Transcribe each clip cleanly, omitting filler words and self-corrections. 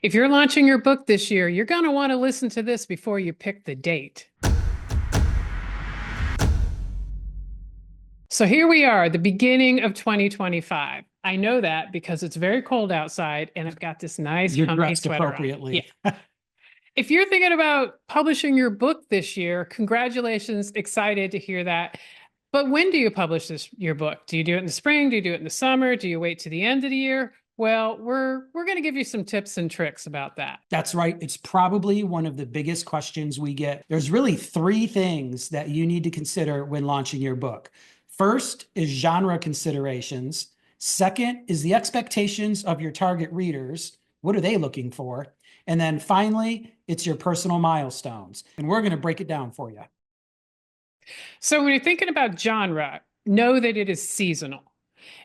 If you're launching your book this year, you're going to want to listen to this before you pick the date. So here we are, the beginning of 2025. I know that because it's very cold outside and I've got this nice You're comfy dressed sweater on. appropriately. Yeah. If you're thinking about publishing your book this year, congratulations, excited to hear that. But when do you publish your book? Do you do it in the spring? Do you do it in the summer? Do you wait to the end of the year? Well, we're going to give you some tips and tricks about that. That's right. It's probably one of the biggest questions we get. There's really three things that you need to consider when launching your book. First is genre considerations. Second is the expectations of your target readers. What are they looking for? And then finally, it's your personal milestones. And we're going to break it down for you. So when you're thinking about genre, know that it is seasonal.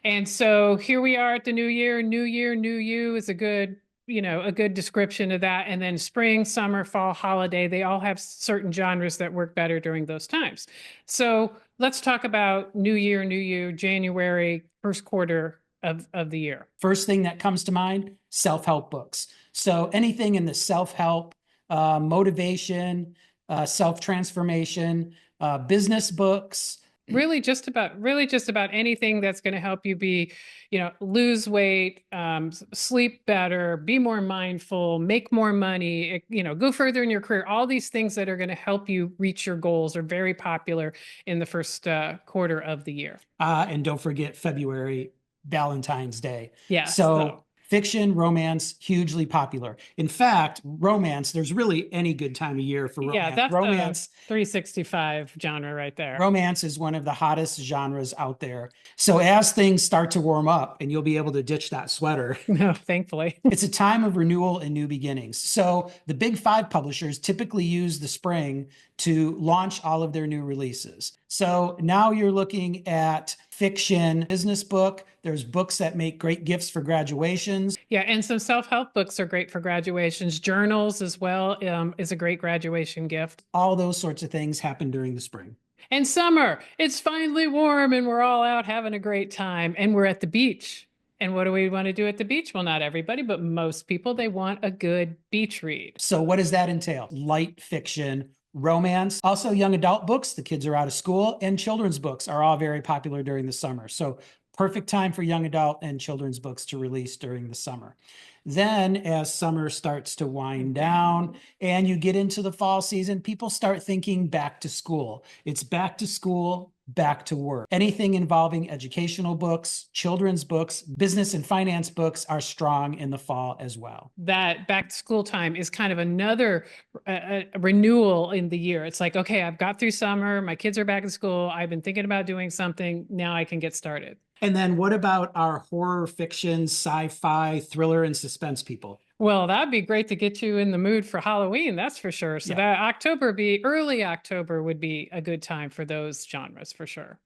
And so here we are at the new year, new you is a good, a good description of that. And then spring, summer, fall, holiday, they all have certain genres that work better during those times. So let's talk about new year, new you, January, first quarter of the year. First thing that comes to mind, self-help books. So anything in the self-help, motivation, self-transformation, business books. Really just about anything that's going to help you be, lose weight, sleep better, be more mindful, make more money, go further in your career. All these things that are going to help you reach your goals are very popular in the first quarter of the year. And don't forget February, Valentine's Day. Yes. So fiction, romance, hugely popular. In fact, romance, there's really any good time of year for romance. Yeah, that's romance. The 365 genre right there. Romance is one of the hottest genres out there. So as things start to warm up and you'll be able to ditch that sweater. No, thankfully. It's a time of renewal and new beginnings. So the big five publishers typically use the spring to launch all of their new releases. So now you're looking at fiction, business book. There's books that make great gifts for graduations. Yeah, and some self-help books are great for graduations. Journals as well is a great graduation gift. All those sorts of things happen during the spring. And summer, it's finally warm and we're all out having a great time and we're at the beach. And what do we want to do at the beach? Well, not everybody, but most people, they want a good beach read. So what does that entail? Light fiction, romance, also young adult books. The kids are out of school, and children's books are all very popular during the summer. So perfect time for young adult and children's books to release during the summer. Then as summer starts to wind down and you get into the fall season, people start thinking back to school. It's back to school, back to work. Anything involving educational books, children's books, business and finance books are strong in the fall as well. That back to school time is kind of another renewal in the year. It's like, okay, I've got through summer, my kids are back in school, I've been thinking about doing something, now I can get started. And then what about our horror fiction, sci-fi, thriller, and suspense people? Well, that'd be great to get you in the mood for Halloween, that's for sure. So that early October would be a good time for those genres for sure.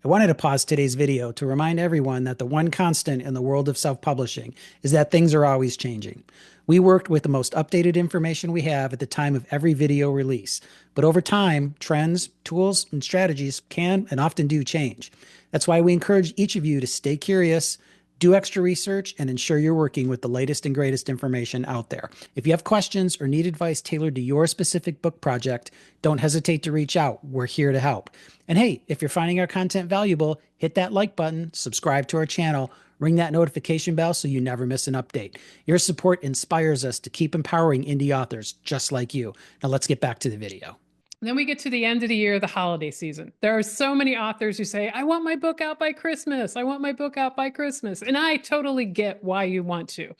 I wanted to pause today's video to remind everyone that the one constant in the world of self-publishing is that things are always changing. We worked with the most updated information we have at the time of every video release, but over time, trends, tools, and strategies can and often do change. That's why we encourage each of you to stay curious, do extra research, and ensure you're working with the latest and greatest information out there. If you have questions or need advice tailored to your specific book project, don't hesitate to reach out. We're here to help. And hey, if you're finding our content valuable, hit that like button, subscribe to our channel, ring that notification bell so you never miss an update. Your support inspires us to keep empowering indie authors just like you. Now let's get back to the video. Then we get to the end of the year, the holiday season. There are so many authors who say, I want my book out by Christmas. I want my book out by Christmas. And I totally get why you want to.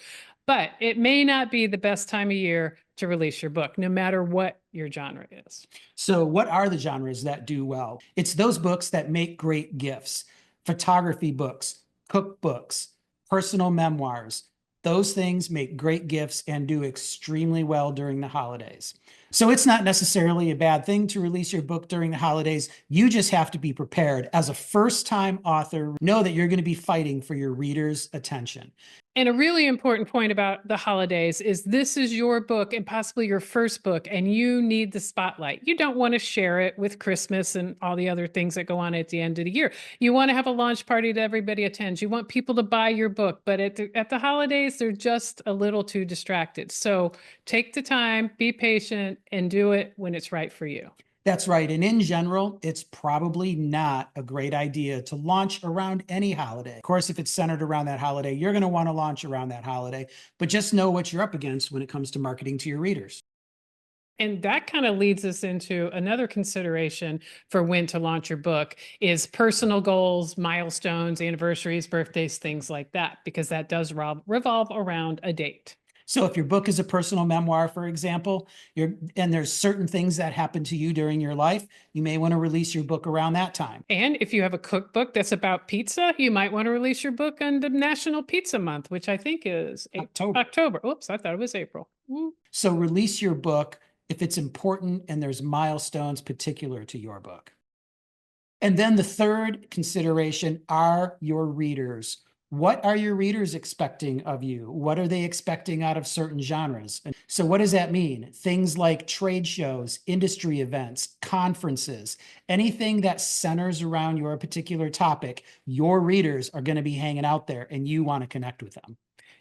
But it may not be the best time of year to release your book, no matter what your genre is. So what are the genres that do well? It's those books that make great gifts. Photography books, cookbooks, personal memoirs. Those things make great gifts and do extremely well during the holidays. So it's not necessarily a bad thing to release your book during the holidays. You just have to be prepared. As a first-time author, know that you're going to be fighting for your readers' attention. And a really important point about the holidays is this is your book and possibly your first book, and you need the spotlight. You don't want to share it with Christmas and all the other things that go on at the end of the year. You want to have a launch party that everybody attends. You want people to buy your book, but at the holidays, they're just a little too distracted. So take the time, be patient, and do it when it's right for you. That's right. And in general, it's probably not a great idea to launch around any holiday. Of course, if it's centered around that holiday, you're going to want to launch around that holiday, but just know what you're up against when it comes to marketing to your readers. And that kind of leads us into another consideration for when to launch your book is personal goals, milestones, anniversaries, birthdays, things like that, because that does revolve around a date. So if your book is a personal memoir, for example, and there's certain things that happen to you during your life, you may want to release your book around that time. And if you have a cookbook that's about pizza, you might want to release your book on the National Pizza Month, which I think is October. Oops, I thought it was April. So release your book if it's important and there's milestones particular to your book. And then the third consideration are your readers. What are your readers expecting of you? What are they expecting out of certain genres? And so what does that mean? Things like trade shows, industry events, conferences, anything that centers around your particular topic, your readers are going to be hanging out there and you want to connect with them.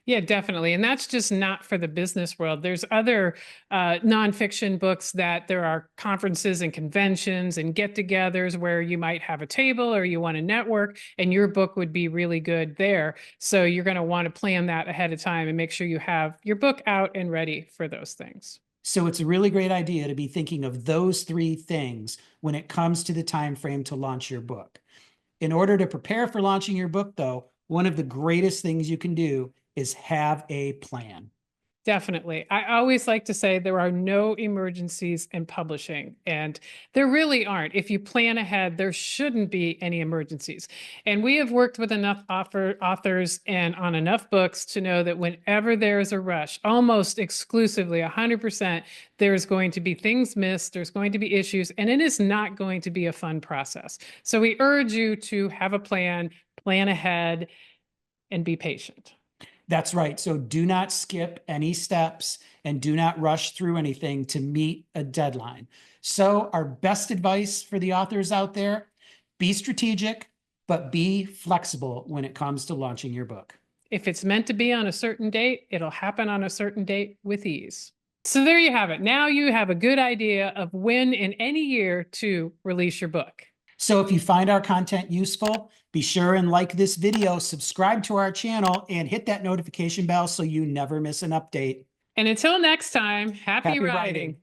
Yeah, definitely. And that's just not for the business world. There's other nonfiction books that there are conferences and conventions and get togethers where you might have a table or you want to network, and your book would be really good there. So you're going to want to plan that ahead of time and make sure you have your book out and ready for those things. So it's a really great idea to be thinking of those three things when it comes to the time frame to launch your book. In order to prepare for launching your book, though, one of the greatest things you can do is have a plan. Definitely. I always like to say there are no emergencies in publishing, and there really aren't. If you plan ahead, there shouldn't be any emergencies. And we have worked with enough authors and on enough books to know that whenever there's a rush, almost exclusively 100%, there's going to be things missed, there's going to be issues, and it is not going to be a fun process. So we urge you to have a plan, plan ahead, and be patient. That's right. So do not skip any steps and do not rush through anything to meet a deadline. So our best advice for the authors out there, be strategic, but be flexible when it comes to launching your book. If it's meant to be on a certain date, it'll happen on a certain date with ease. So there you have it. Now you have a good idea of when in any year to release your book. So if you find our content useful, be sure and like this video, subscribe to our channel, and hit that notification bell so you never miss an update. And until next time, happy Happy writing. writing.